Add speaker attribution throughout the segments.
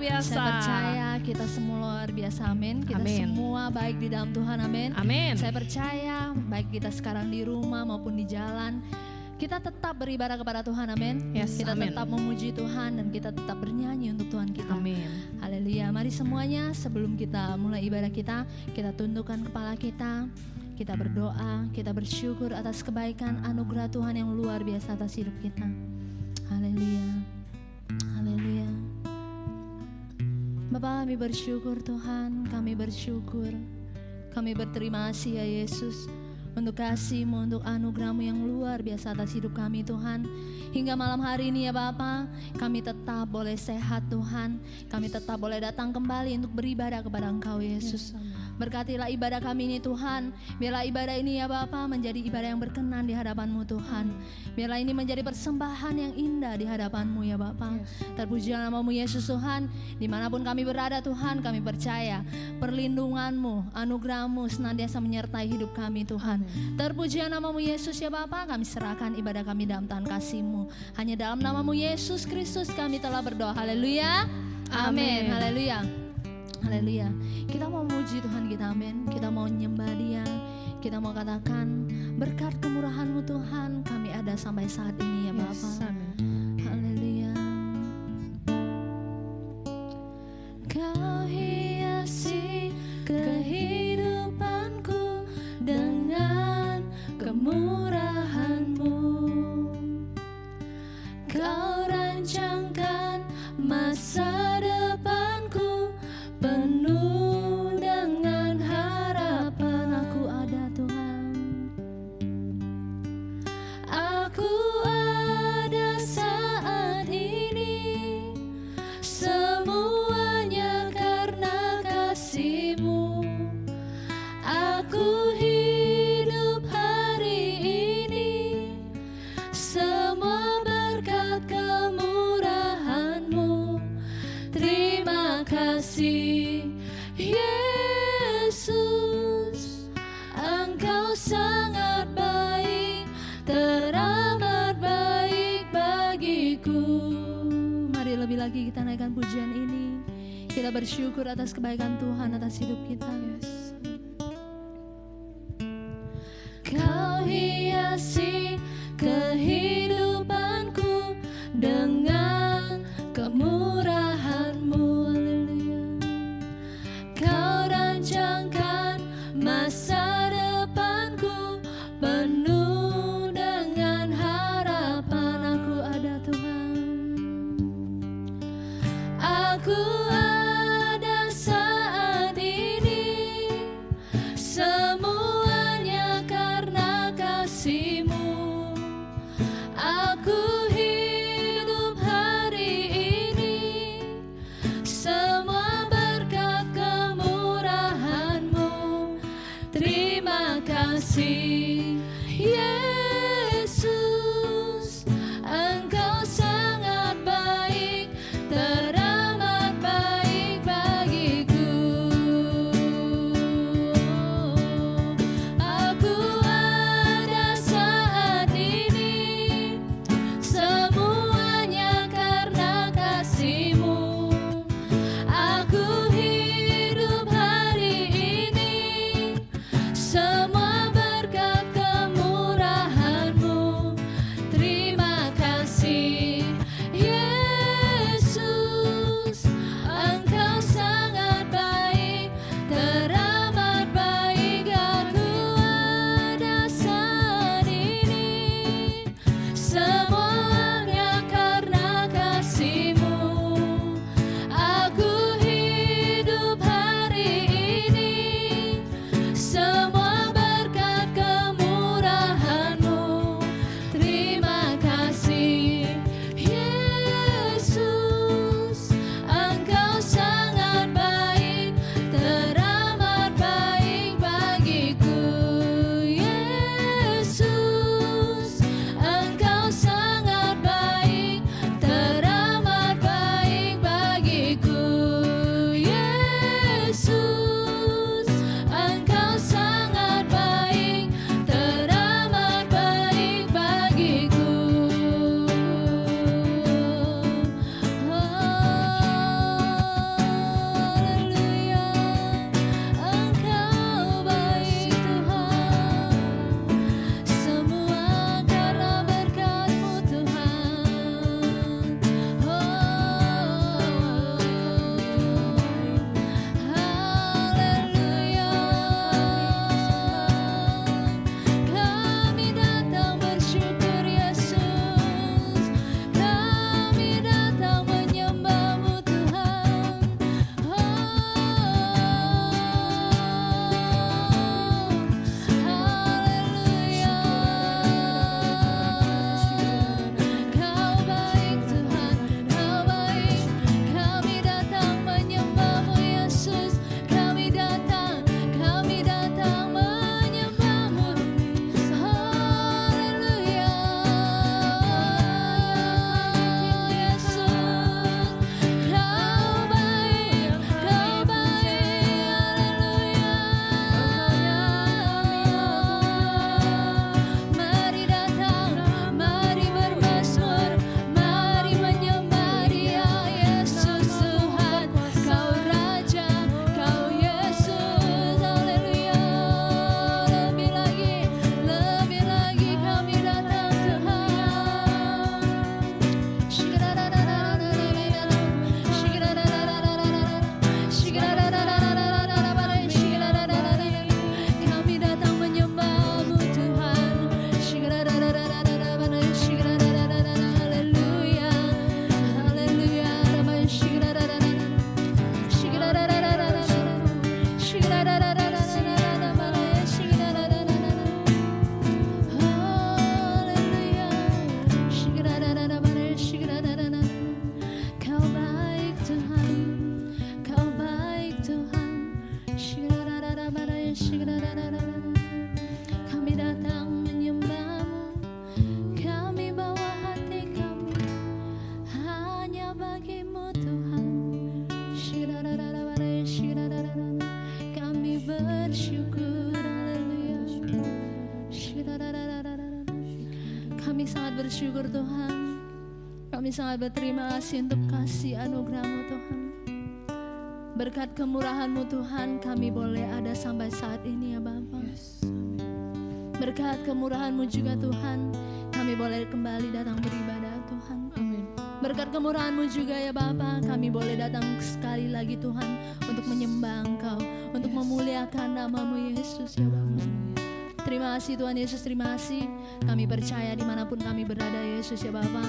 Speaker 1: biasa.
Speaker 2: Saya percaya kita semua luar biasa, amin. Kita semua baik di dalam Tuhan, amin.
Speaker 1: Amin.
Speaker 2: Saya percaya baik kita sekarang di rumah maupun di jalan, kita tetap beribadah kepada Tuhan, amin.
Speaker 1: Yes,
Speaker 2: kita
Speaker 1: amin.
Speaker 2: tetap memuji Tuhan dan kita tetap bernyanyi untuk Tuhan kita.
Speaker 1: Amin.
Speaker 2: Haleluya. Mari semuanya sebelum kita mulai ibadah kita tundukkan kepala kita. Kita berdoa, kita bersyukur atas kebaikan anugerah Tuhan yang luar biasa atas hidup kita. Haleluya. Haleluya. Bapa, kami bersyukur Tuhan, kami bersyukur. Kami berterima kasih ya Yesus untuk kasih-Mu, untuk anugerah-Mu yang luar biasa atas hidup kami Tuhan. Hingga malam hari ini ya Bapa, kami tetap boleh sehat Tuhan. Kami tetap boleh datang kembali untuk beribadah kepada Engkau Yesus. Berkatilah ibadah kami ini Tuhan. Biarlah ibadah ini ya Bapa menjadi ibadah yang berkenan di hadapan-Mu Tuhan. Biarlah ini menjadi persembahan yang indah di hadapan-Mu ya Bapa. Terpujilah nama-Mu Yesus Tuhan. Dimanapun kami berada Tuhan, kami percaya perlindungan-Mu, anugerah-Mu senantiasa menyertai hidup kami Tuhan. Terpujilah nama-Mu Yesus ya Bapa. Kami serahkan ibadah kami dalam tangan kasih-Mu. Hanya dalam nama-Mu Yesus Kristus kami telah berdoa. Haleluya. Amin. Haleluya. Haleluya. Kita mau memuji Tuhan kita, amin. Kita mau nyembah Dia. Kita mau katakan berkat kemurahan-Mu Tuhan kami ada sampai saat ini ya Bapa.
Speaker 1: Yes, amin.
Speaker 2: Haleluya. Kau hiasi kehidupanku dengan kemurahan-Mu. Kau rancangkan masa depanku penuh dengan harapan. Aku ada Tuhan. Aku ada saat ini. Semuanya karena kasih-Mu. Aku hidup hari ini. Semua berkat kemurahan-Mu. Terima kasih Yesus, Engkau sangat baik, teramat baik bagiku. Mari lebih lagi kita naikkan pujian ini. Kita bersyukur atas kebaikan Tuhan atas hidup kita. Kau hiasi kehidupanku dengan kemurahan-Mu. Kau rancangkan masa depanku penuh dengan harapan. Aku ada Tuhan. Aku ada saat ini. Semuanya karena kasih-Mu. Aku hidup hari ini. Semua berkat kemurahan-Mu. Terima kasih Yesus, Engkau sangat baik, teramat baik bagiku. Aku ada saat ini. Semuanya karena kasih-Mu. Aku hidup hari ini. Semua berkat bersyukur Tuhan. Kami sangat berterima kasih untuk kasih anugerah-Mu Tuhan. Berkat kemurahan-Mu Tuhan, kami boleh ada sampai saat ini ya Bapa. Berkat kemurahan-Mu juga Tuhan, kami boleh kembali datang beribadah Tuhan. Berkat kemurahan-Mu juga ya Bapa, kami boleh datang sekali lagi Tuhan untuk menyembah Engkau, untuk memuliakan nama-Mu Yesus ya Bapa. Terima kasih Tuhan Yesus, terima kasih. Kami percaya dimanapun kami berada Yesus ya Bapa,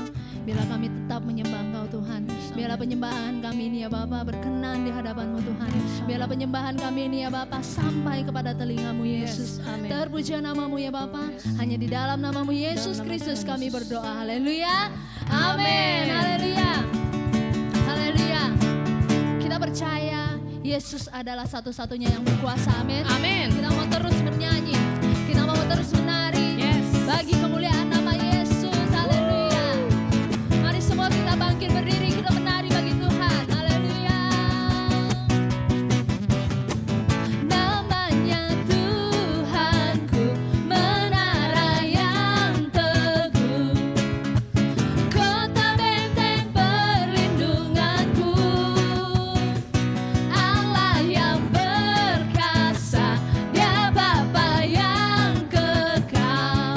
Speaker 2: biarlah kami tetap menyembah Engkau Tuhan. Biarlah penyembahan kami ini ya Bapa berkenan di hadapan-Mu Tuhan. Biarlah penyembahan kami ini ya Bapa sampai kepada telinga-Mu Yesus. Terpuji nama-Mu ya Bapa, hanya di dalam nama-Mu Yesus Kristus kami berdoa. Haleluya, amin, haleluya, haleluya. Kita percaya Yesus adalah satu-satunya yang berkuasa, amin.
Speaker 1: Amin.
Speaker 2: Kita mau terus bernyanyi, kita mau terus menari, bagi kemuliaan nama Yesus, haleluya. Mari semua kita bangkit berdiri, kita menari bagi Tuhan, haleluya. Namanya Tuhanku, menara yang teguh, kota benteng perlindunganku, Allah yang berkasa, Dia Bapa yang kekal.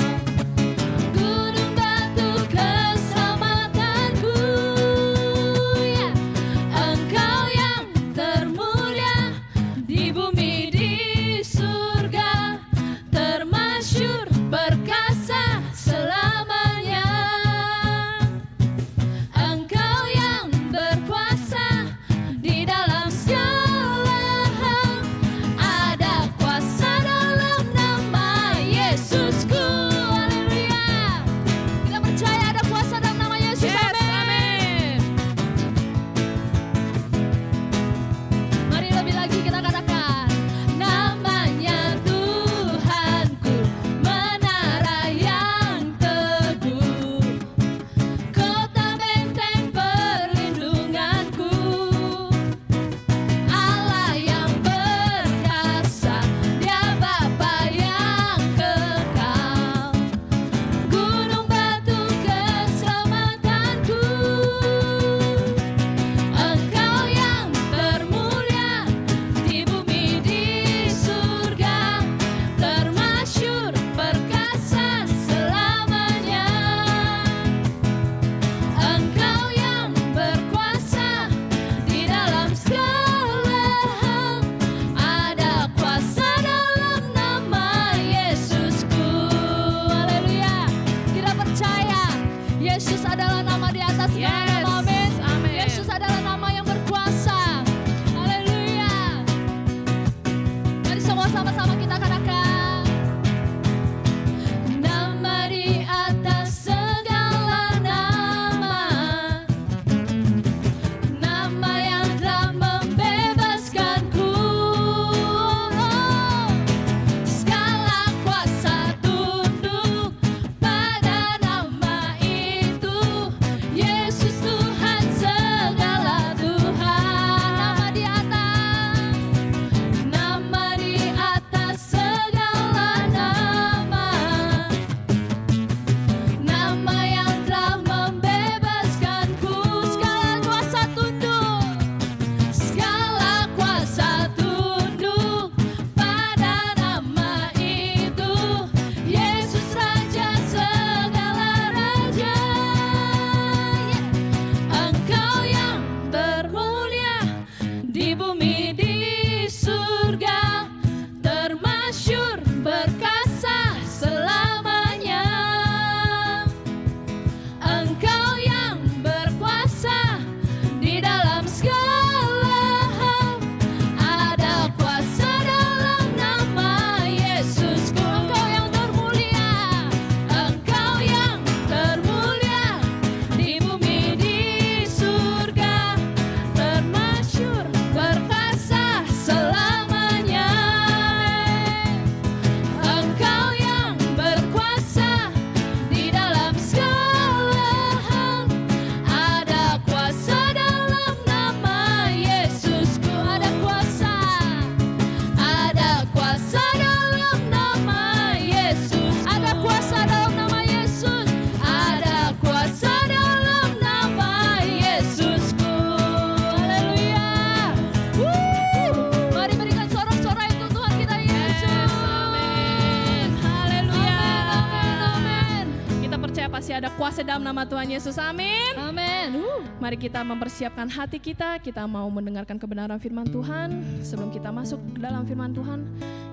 Speaker 1: ada kuasa dalam nama Tuhan Yesus. Amin.
Speaker 2: Amin.
Speaker 1: Mari kita mempersiapkan hati kita. Kita mau mendengarkan kebenaran firman Tuhan. Sebelum kita masuk ke dalam firman Tuhan,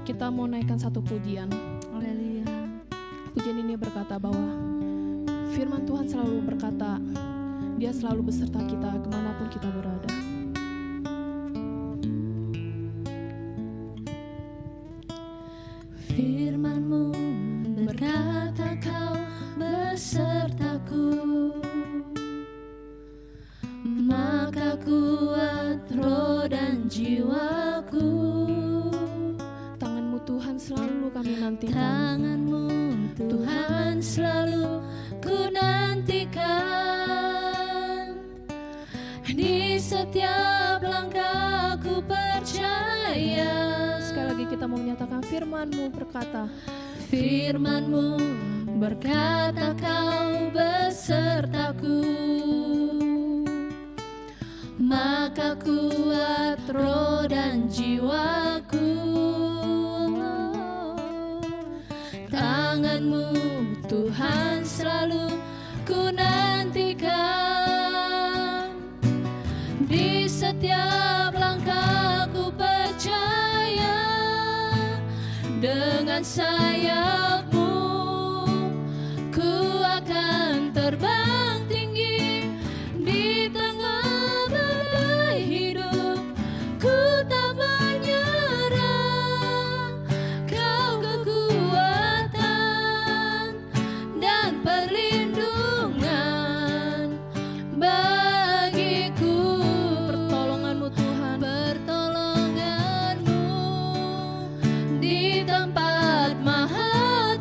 Speaker 1: kita mau naikkan satu pujian.
Speaker 2: Haleluya.
Speaker 1: Pujian ini berkata bahwa firman Tuhan selalu berkata, Dia selalu beserta kita kemanapun kita berada.
Speaker 2: Firman-Mu berkata Kau besertaku, maka kuat roh dan jiwaku.
Speaker 1: Tangan-Mu Tuhan selalu kami nantikan.
Speaker 2: Tangan-Mu Tuhan selalu ku nantikan. Di setiap langkah ku percaya.
Speaker 1: Sekali lagi kita mau menyatakan firman-Mu berkata,
Speaker 2: Firman-Mu berkata Kau besertaku, maka kuat roh dan jiwaku. Tangan-Mu Tuhan selalu ku nantikan. Di setiap langkah ku percaya, dengan sayap-Mu ku akan terbang tinggi. Di tengah badai hidup ku tak menyerah. Kau kekuatan dan perlindungan bagiku.
Speaker 1: pertolongan-Mu Tuhan,
Speaker 2: Pertolongan-Mu di tempat maha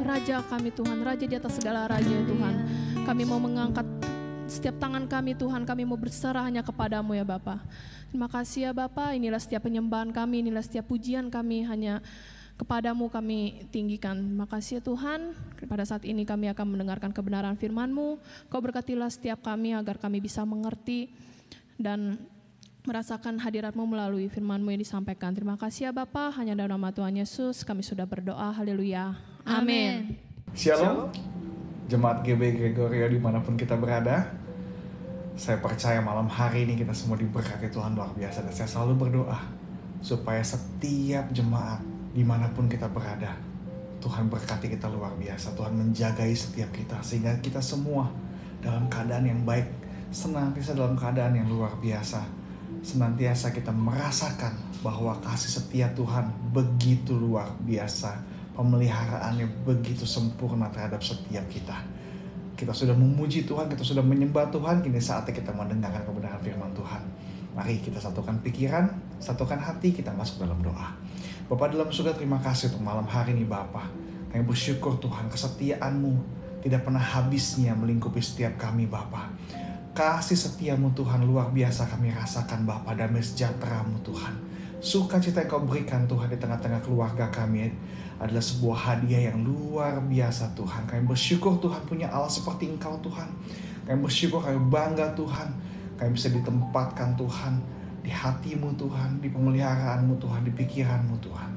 Speaker 1: Raja kami Tuhan, Raja di atas segala raja ya Tuhan. Kami mau mengangkat setiap tangan kami Tuhan, kami mau berserah hanya kepadamu ya Bapa. Terima kasih ya Bapa, inilah setiap penyembahan kami, inilah setiap pujian kami hanya kepadamu kami tinggikan. Terima kasih ya Tuhan, pada saat ini kami akan mendengarkan kebenaran firman-Mu. Kau berkatilah setiap kami agar kami bisa mengerti dan merasakan hadirat-Mu melalui firman-Mu yang disampaikan. Terima kasih ya Bapa, hanya dalam nama Tuhan Yesus kami sudah berdoa, haleluya, amin.
Speaker 3: Shalom, Jemaat GB Gregorio dimanapun kita berada. Saya percaya malam hari ini kita semua diberkati Tuhan luar biasa. Dan saya selalu berdoa supaya setiap jemaat dimanapun kita berada, Tuhan berkati kita luar biasa. Tuhan menjagai setiap kita sehingga kita semua dalam keadaan yang baik, senantiasa dalam keadaan yang luar biasa. Senantiasa kita merasakan bahwa kasih setia Tuhan begitu luar biasa. Pemeliharaannya begitu sempurna terhadap setiap kita. Kita sudah memuji Tuhan, kita sudah menyembah Tuhan, kini saatnya kita mendengarkan kebenaran firman Tuhan. Mari kita satukan pikiran, satukan hati, kita masuk dalam doa. Bapa dalam surga, terima kasih untuk malam hari ini Bapa. Kami bersyukur Tuhan, kesetiaan-Mu tidak pernah habisnya melingkupi setiap kami Bapa. Kasih setia-Mu Tuhan luar biasa kami rasakan Bapa, damai sejahtera-Mu Tuhan. Sukacita yang Kau berikan Tuhan di tengah-tengah keluarga kami adalah sebuah hadiah yang luar biasa Tuhan. Kami bersyukur Tuhan punya Allah seperti Engkau Tuhan. Kami bersyukur, kami bangga Tuhan. Kami bisa ditempatkan Tuhan di hati-Mu Tuhan, di pemeliharaanmu Tuhan, di pikiran-Mu Tuhan.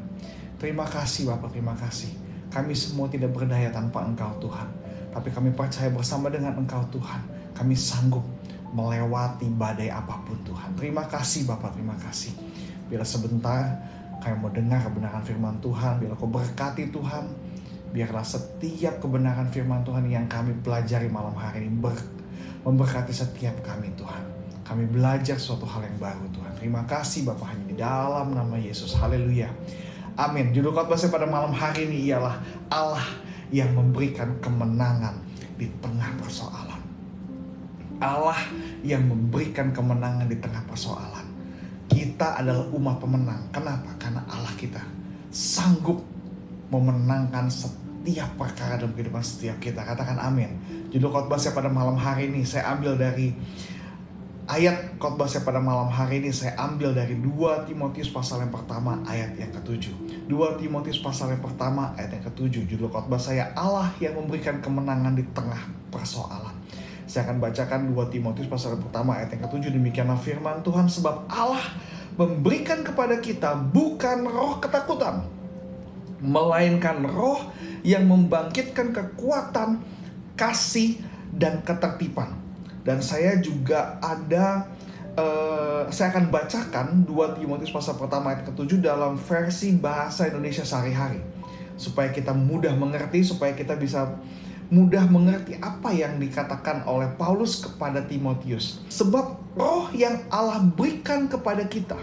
Speaker 3: Terima kasih Bapak, terima kasih. Kami semua tidak berdaya tanpa Engkau Tuhan. Tapi kami percaya bersama dengan Engkau Tuhan, kami sanggup melewati badai apapun Tuhan. Terima kasih Bapak, terima kasih. Bila sebentar kami mau dengar kebenaran firman Tuhan, biarlah Kau berkati Tuhan. Biarlah setiap kebenaran firman Tuhan yang kami pelajari malam hari ini memberkati setiap kami Tuhan. Kami belajar suatu hal yang baru Tuhan. Terima kasih Bapa, hanya di dalam nama Yesus. Haleluya. Amin. Judul khotbah saya pada malam hari ini ialah Allah yang memberikan kemenangan di tengah persoalan. Allah yang memberikan kemenangan di tengah persoalan. Kita adalah umat pemenang. Kenapa? Karena Allah kita sanggup memenangkan setiap perkara dalam kehidupan setiap kita. Katakan amin. Judul khotbah saya pada malam hari ini saya ambil dari ayat khotbah saya pada malam hari ini saya ambil dari 2 Timotius pasal yang pertama ayat yang ke-7. 2 Timotius pasal yang pertama ayat yang ke-7. Judul khotbah saya Allah yang memberikan kemenangan di tengah persoalan. Saya akan bacakan 2 Timotius pasal yang pertama ayat yang ke-7. Demikianlah firman Tuhan, sebab Allah memberikan kepada kita bukan roh ketakutan, melainkan roh yang membangkitkan kekuatan, kasih, dan ketertiban. Dan saya juga ada saya akan bacakan 2 Timotius pasal pertama ayat ke-7 dalam versi bahasa Indonesia sehari-hari, supaya kita mudah mengerti, supaya kita bisa mudah mengerti apa yang dikatakan oleh Paulus kepada Timotius. Sebab roh yang Allah berikan kepada kita.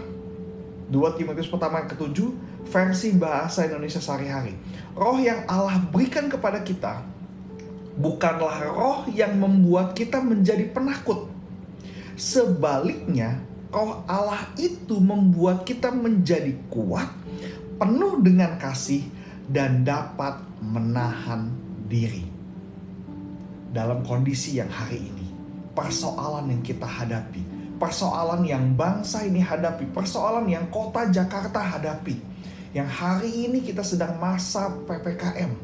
Speaker 3: 2 Timotius pertama ayat ke-7 versi bahasa Indonesia sehari-hari. Roh yang Allah berikan kepada kita bukanlah roh yang membuat kita menjadi penakut. Sebaliknya, roh Allah itu membuat kita menjadi kuat, penuh dengan kasih, dan dapat menahan diri. Dalam kondisi yang hari ini, persoalan yang kita hadapi, persoalan yang bangsa ini hadapi, persoalan yang kota Jakarta hadapi, yang hari ini kita sedang masa PPKM,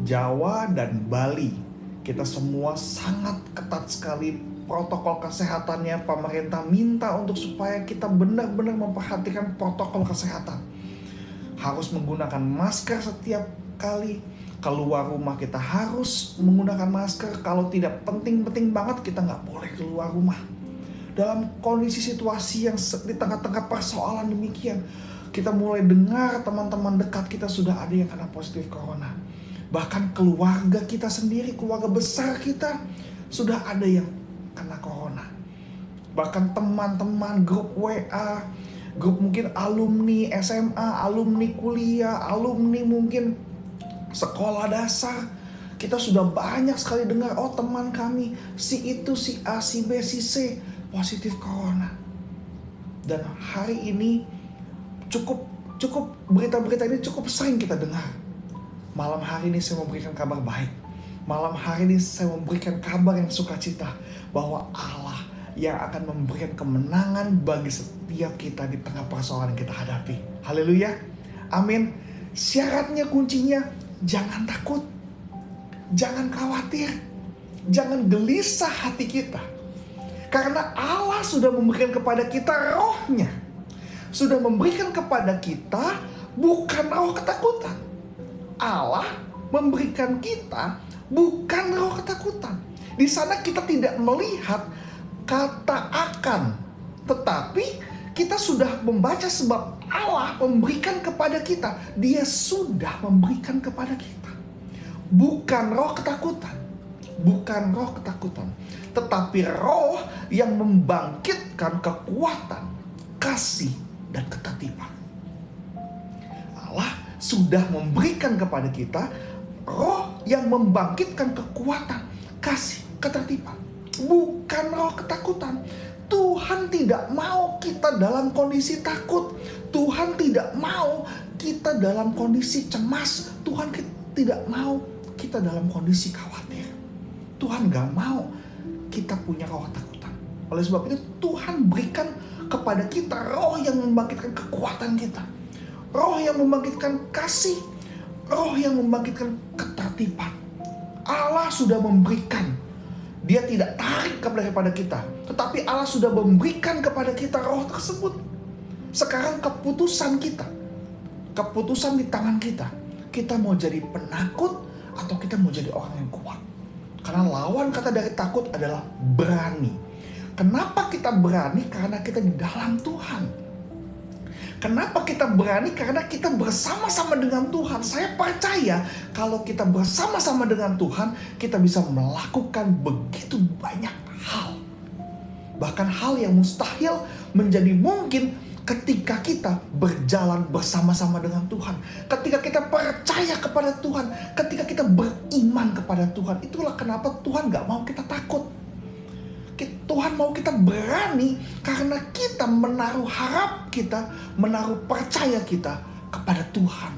Speaker 3: Jawa dan Bali, kita semua sangat ketat sekali protokol kesehatannya. Pemerintah minta untuk supaya kita benar-benar memperhatikan protokol kesehatan. Harus menggunakan masker setiap kali keluar rumah, kita harus menggunakan masker. Kalau tidak penting-penting banget, kita nggak boleh keluar rumah. Dalam kondisi situasi yang di tengah-tengah persoalan demikian, kita mulai dengar teman-teman dekat kita sudah ada yang kena positif corona. Bahkan keluarga kita sendiri, keluarga besar kita sudah ada yang kena corona. Bahkan teman-teman grup WA, grup mungkin alumni SMA, alumni kuliah, alumni mungkin sekolah dasar, kita sudah banyak sekali dengar, oh teman kami si itu, si A, si B, si C positif corona. Dan hari ini cukup berita-berita ini cukup sering kita dengar. Malam hari ini saya memberikan kabar baik. Malam hari ini saya memberikan kabar yang sukacita bahwa Allah yang akan memberikan kemenangan bagi setiap kita di tengah persoalan yang kita hadapi. Haleluya. Amin. Syaratnya, kuncinya, jangan takut. Jangan khawatir. Jangan gelisah hati kita. Karena Allah sudah memberikan kepada kita rohnya. Sudah memberikan kepada kita bukan roh ketakutan. Allah memberikan kita bukan roh ketakutan. Di sana kita tidak melihat kata akan, tetapi kita sudah membaca sebab Allah memberikan kepada kita. Dia sudah memberikan kepada kita. Bukan roh ketakutan. Bukan roh ketakutan. Tetapi roh yang membangkitkan kekuatan, kasih, dan ketertiban. Allah sudah memberikan kepada kita roh yang membangkitkan kekuatan, kasih, ketertiban. Bukan roh ketakutan. Tuhan tidak mau kita dalam kondisi takut. Tuhan tidak mau kita dalam kondisi cemas. Tuhan tidak mau kita dalam kondisi khawatir. Tuhan gak mau kita punya roh ketakutan. Oleh sebab itu Tuhan berikan kepada kita roh yang membangkitkan kekuatan kita. Roh yang membangkitkan kasih. Roh yang membangkitkan ketertiban. Allah sudah memberikan. Dia tidak tarik kepada kita. Tetapi Allah sudah memberikan kepada kita roh tersebut. Sekarang keputusan kita. Keputusan di tangan kita. Kita mau jadi penakut atau kita mau jadi orang yang kuat. Karena lawan kata dari takut adalah berani. Kenapa kita berani? Karena kita di dalam Tuhan. Kenapa kita berani? Karena kita bersama-sama dengan Tuhan. Saya percaya kalau kita bersama-sama dengan Tuhan, kita bisa melakukan begitu banyak hal. Bahkan hal yang mustahil menjadi mungkin ketika kita berjalan bersama-sama dengan Tuhan. Ketika kita percaya kepada Tuhan. Ketika kita beriman kepada Tuhan. Itulah kenapa Tuhan gak mau kita takut. Tuhan mau kita berani karena kita menaruh harap kita, menaruh percaya kita kepada Tuhan.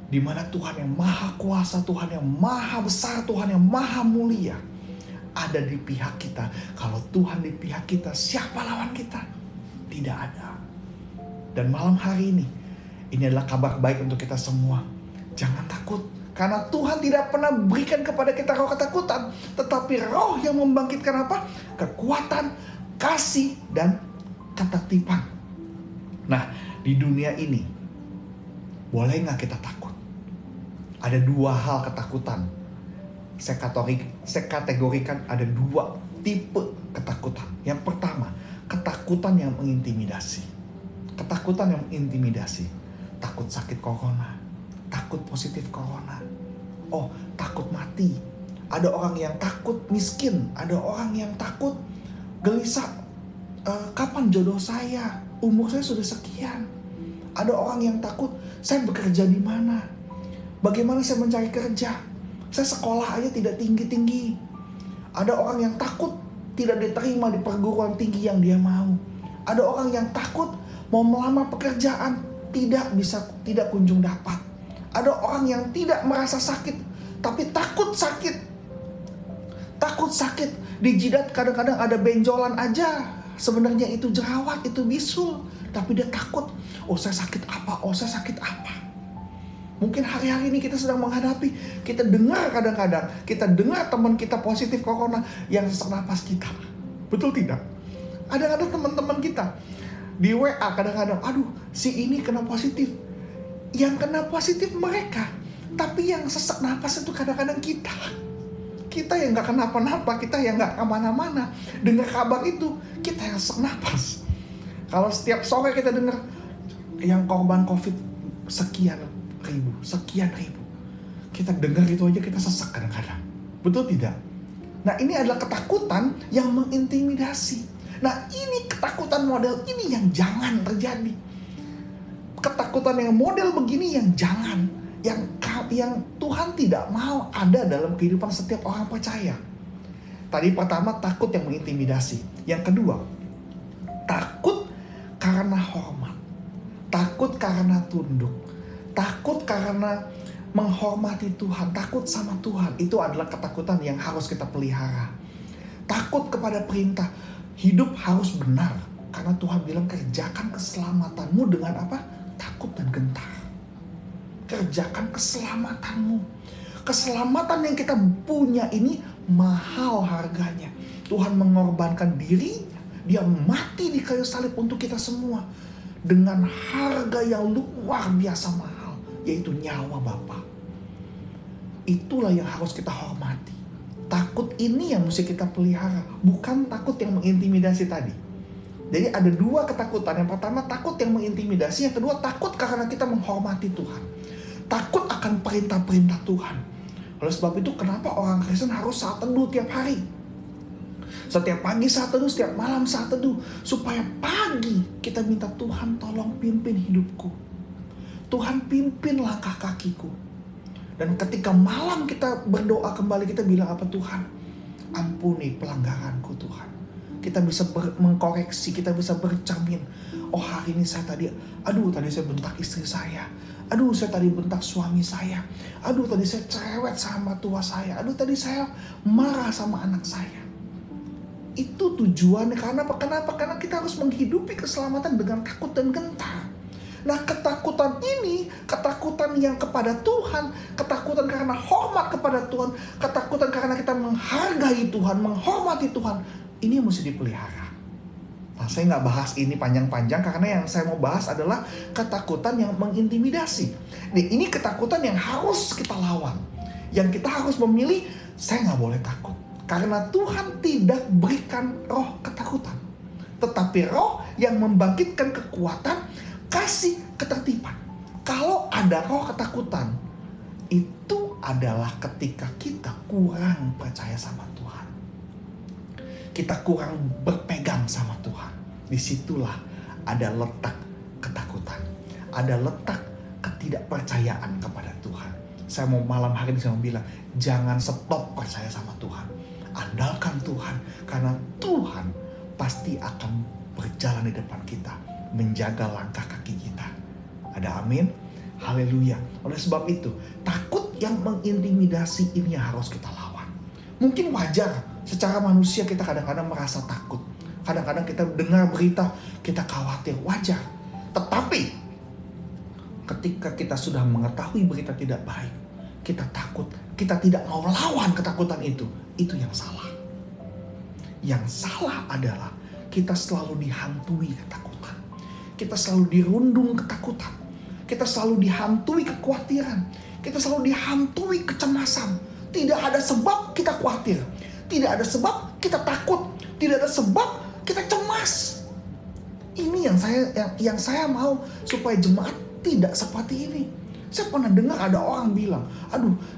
Speaker 3: Di mana Tuhan yang maha kuasa, Tuhan yang maha besar, Tuhan yang maha mulia ada di pihak kita. Kalau Tuhan di pihak kita, siapa lawan kita? Tidak ada. Dan malam hari ini adalah kabar baik untuk kita semua. Jangan takut. Karena Tuhan tidak pernah berikan kepada kita roh ketakutan. Tetapi roh yang membangkitkan apa? Kekuatan, kasih, dan ketertiban. Nah, di dunia ini, boleh nggak kita takut? Ada dua hal ketakutan. Saya kategorikan ada dua tipe ketakutan. Yang pertama, ketakutan yang mengintimidasi. Ketakutan yang mengintimidasi. Takut sakit corona. Takut positif corona. Oh, takut mati. Ada orang yang takut miskin. Ada orang yang takut gelisah. Kapan jodoh saya? Umur saya sudah sekian. Ada orang yang takut, saya bekerja di mana? Bagaimana saya mencari kerja? Saya sekolah aja tidak tinggi-tinggi. Ada orang yang takut tidak diterima di perguruan tinggi yang dia mau. Ada orang yang takut mau melamar pekerjaan, tidak kunjung dapat. Ada orang yang tidak merasa sakit, tapi takut sakit. Takut sakit. Di jidat kadang-kadang ada benjolan aja. Sebenarnya itu jerawat, itu bisul. Tapi dia takut. Oh, saya sakit apa? Oh, saya sakit apa? Mungkin hari-hari ini kita sedang menghadapi. Kita dengar kadang-kadang. Kita dengar teman kita positif corona yang sesak napas kita. Betul tidak? Ada teman-teman kita di WA kadang-kadang, aduh si ini kena positif. Yang kena positif mereka, tapi yang sesak napas itu kadang-kadang kita. Kita yang gak kenapa-napa, kita yang gak kemana-mana. Dengar kabar itu, kita yang sesak napas. Kalau setiap sore kita dengar yang korban COVID sekian ribu. Kita dengar itu aja kita sesak kadang-kadang. Betul tidak? Nah, ini adalah ketakutan yang mengintimidasi. Nah, ini ketakutan model ini yang jangan terjadi. Ketakutan yang model begini yang jangan, yang Tuhan tidak mau ada dalam kehidupan setiap orang percaya. Tadi pertama takut yang mengintimidasi. Yang kedua, takut karena hormat, takut karena tunduk, takut karena menghormati Tuhan, takut sama Tuhan, itu adalah ketakutan yang harus kita pelihara. Takut kepada perintah, hidup harus benar. Karena Tuhan bilang kerjakan keselamatanmu dengan apa? Takut dan gentar. Kerjakan keselamatanmu. Keselamatan yang kita punya ini mahal harganya. Tuhan mengorbankan dirinya. Dia mati di kayu salib untuk kita semua. Dengan harga yang luar biasa mahal, yaitu nyawa Bapa. Itulah yang harus kita hormati. Takut ini yang mesti kita pelihara, bukan takut yang mengintimidasi tadi. Jadi ada dua ketakutan. Yang pertama takut yang mengintimidasi, yang kedua takut karena kita menghormati Tuhan. Takut akan perintah-perintah Tuhan. Oleh sebab itu kenapa orang Kristen harus saat teduh tiap hari? Setiap pagi saat teduh, setiap malam saat teduh. Supaya pagi kita minta Tuhan tolong pimpin hidupku. Tuhan pimpin langkah kakiku. Dan ketika malam kita berdoa kembali, kita bilang apa? Tuhan, ampuni pelanggaranku Tuhan. Kita bisa mengkoreksi, kita bisa bercermin. Oh hari ini saya tadi saya bentak istri saya. Saya tadi bentak suami saya. Tadi saya cerewet sama tua saya. Tadi saya marah sama anak saya. Itu tujuannya. Kenapa? Karena kita harus menghidupi keselamatan dengan takut dan gentar. Nah ketakutan ini, ketakutan yang kepada Tuhan, ketakutan karena hormat kepada Tuhan, ketakutan karena kita menghargai Tuhan, menghormati Tuhan, ini yang mesti dipelihara. Nah saya nggak bahas ini panjang-panjang karena yang saya mau bahas adalah ketakutan yang mengintimidasi. Nah, ini ketakutan yang harus kita lawan. Yang kita harus memilih, saya nggak boleh takut. Karena Tuhan tidak berikan roh ketakutan. Tetapi roh yang membangkitkan kekuatan, kasih, ketertiban. Kalau ada roh ketakutan, itu adalah ketika kita kurang percaya sama Tuhan. Kita kurang berpegang sama Tuhan. Disitulah ada letak ketakutan. Ada letak ketidakpercayaan kepada Tuhan. Saya mau malam hari ini saya mau bilang, jangan stop percaya sama Tuhan. Andalkan Tuhan, karena Tuhan pasti akan berjalan di depan kita, menjaga langkah kaki kita. Ada amin? Haleluya. Oleh sebab itu, takut yang mengintimidasi ini yang harus kita lawan. Mungkin wajar, secara manusia kita kadang-kadang merasa takut. Kadang-kadang kita dengar berita, kita khawatir, wajar. Tetapi, ketika kita sudah mengetahui berita tidak baik, kita takut, kita tidak mau lawan ketakutan itu yang salah. Yang salah adalah kita selalu dihantui ketakutan. Kita selalu dirundung ketakutan. Kita selalu dihantui kekhawatiran. Kita selalu dihantui kecemasan. Tidak ada sebab kita khawatir. Tidak ada sebab kita takut. Tidak ada sebab kita cemas. Ini yang saya mau supaya jemaat tidak seperti ini. Saya pernah dengar ada orang bilang,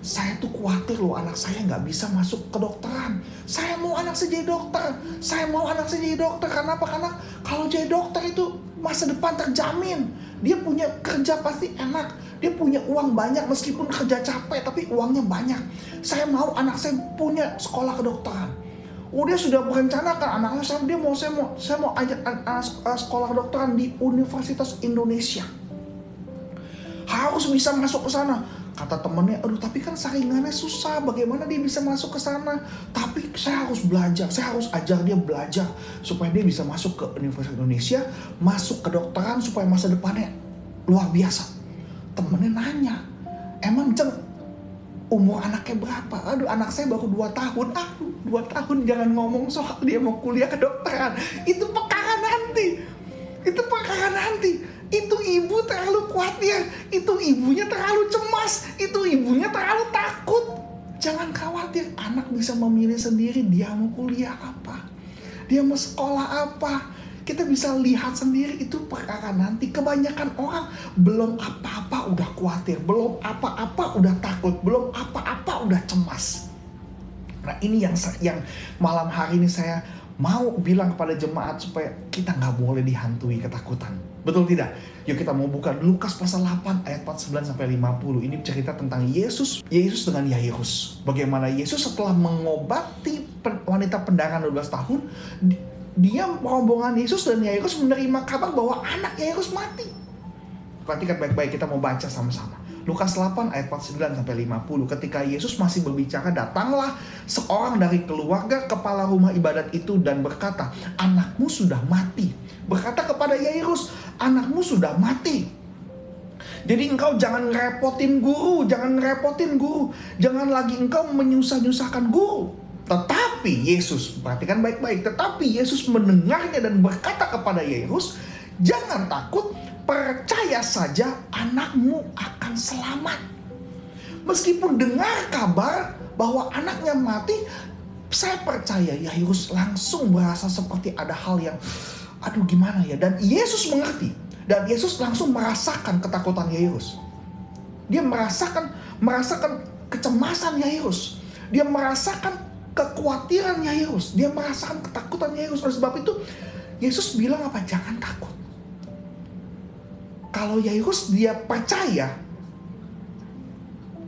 Speaker 3: saya tuh khawatir loh anak saya nggak bisa masuk ke dokteran. Saya mau anak saya jadi dokter. Saya mau anak saya jadi dokter. Kenapa? Karena kalau jadi dokter itu masa depan terjamin. Dia punya kerja pasti enak. Dia punya uang banyak meskipun kerja capek tapi uangnya banyak. Saya mau anak saya punya sekolah kedokteran. Dia sudah merencanakan anaknya saya mau ajak sekolah kedokteran di Universitas Indonesia. Harus bisa masuk ke sana. Kata temannya, tapi kan saingannya susah. Bagaimana dia bisa masuk ke sana? Tapi saya harus belajar. Saya harus ajar dia belajar supaya dia bisa masuk ke Universitas Indonesia, masuk ke kedokteran supaya masa depannya luar biasa. Temannya nanya, emang umur anaknya berapa? Anak saya baru 2 tahun. 2 tahun jangan ngomong soal dia mau kuliah kedokteran. Itu perkara nanti. Itu ibu terlalu khawatir. Itu ibunya terlalu cemas. Itu ibunya terlalu takut. Jangan khawatir. Anak bisa memilih sendiri dia mau kuliah apa. Dia mau sekolah apa. Kita bisa lihat sendiri itu perkara nanti. Kebanyakan orang belum apa-apa udah khawatir. Belum apa-apa udah takut. Belum apa-apa udah cemas. Nah ini yang malam hari ini saya mau bilang kepada jemaat supaya kita gak boleh dihantui ketakutan. Betul tidak? Yuk kita mau buka Lukas pasal 8 ayat 49-50. Ini cerita tentang Yesus dengan Yairus. Bagaimana Yesus setelah mengobati wanita pendaran 12 tahun, dia rombongan Yesus dan Yairus menerima kabar bahwa anak Yairus mati. Perhatikan baik-baik, kita mau baca sama-sama. Lukas 8 ayat 49-50. Ketika Yesus masih berbicara, datanglah seorang dari keluarga kepala rumah ibadat itu dan berkata, anakmu sudah mati. Berkata kepada Yairus, anakmu sudah mati. Jadi engkau jangan ngerepotin guru, jangan lagi engkau menyusah-nyusahkan guru. Tetapi Yesus, perhatikan baik-baik, tetapi Yesus mendengarnya dan berkata kepada Yairus, jangan takut, percaya saja anakmu akan selamat. Meskipun dengar kabar bahwa anaknya mati, saya percaya Yairus langsung merasa seperti ada hal yang, aduh gimana ya. Dan Yesus mengerti. Dan Yesus langsung merasakan ketakutan Yairus. Dia merasakan kecemasan Yairus. Dia merasakan kekhawatiran Yairus. Dia merasakan ketakutan Yairus. Oleh sebab itu Yesus bilang apa? Jangan takut. Kalau Yairus dia percaya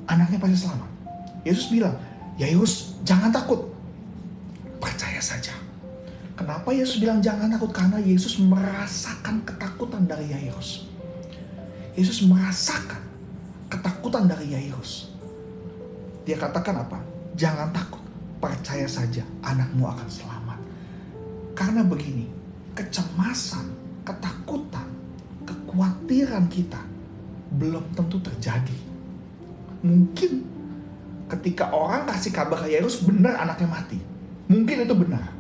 Speaker 3: anaknya pasti selamat. Yesus bilang, Yairus jangan takut, percaya saja. Kenapa Yesus bilang jangan takut? Karena Yesus merasakan ketakutan dari Yairus. Yesus merasakan ketakutan dari Yairus. Dia katakan apa? Jangan takut, percaya saja anakmu akan selamat. Karena begini, kecemasan, ketakutan, kekhawatiran kita belum tentu terjadi. Mungkin ketika orang kasih kabar ke Yairus, benar anaknya mati. Mungkin itu benar.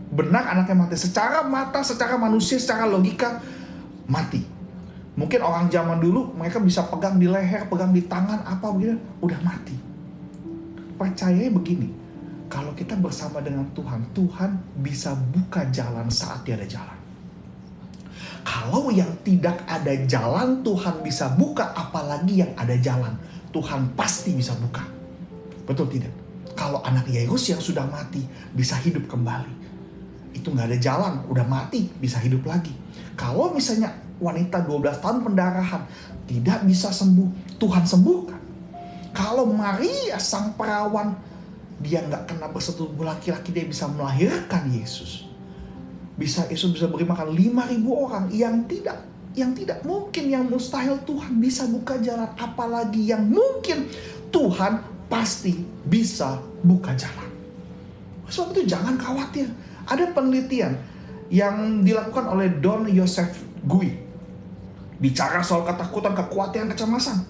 Speaker 3: Benar anaknya mati. Secara mata, secara manusia, secara logika, mati. Mungkin orang zaman dulu mereka bisa pegang di leher, pegang di tangan, apa begini, udah mati. Percayanya begini, kalau kita bersama dengan Tuhan, Tuhan bisa buka jalan saat tiada jalan. Kalau yang tidak ada jalan Tuhan bisa buka, apalagi yang ada jalan, Tuhan pasti bisa buka. Betul tidak? Kalau anak Yairus yang sudah mati bisa hidup kembali. Itu nggak ada jalan, udah mati, bisa hidup lagi. Kalau misalnya wanita 12 tahun pendarahan tidak bisa sembuh, Tuhan sembuhkan. Kalau Maria sang perawan, dia nggak kena bersetubuh laki-laki, dia bisa melahirkan Yesus. Yesus bisa beri makan 5.000 orang yang tidak mungkin, yang mustahil Tuhan bisa buka jalan. Apalagi yang mungkin, Tuhan pasti bisa buka jalan. Sebab itu jangan khawatir. Ada penelitian yang dilakukan oleh Don Joseph Gui. Bicara soal ketakutan, kekhawatiran, kecemasan.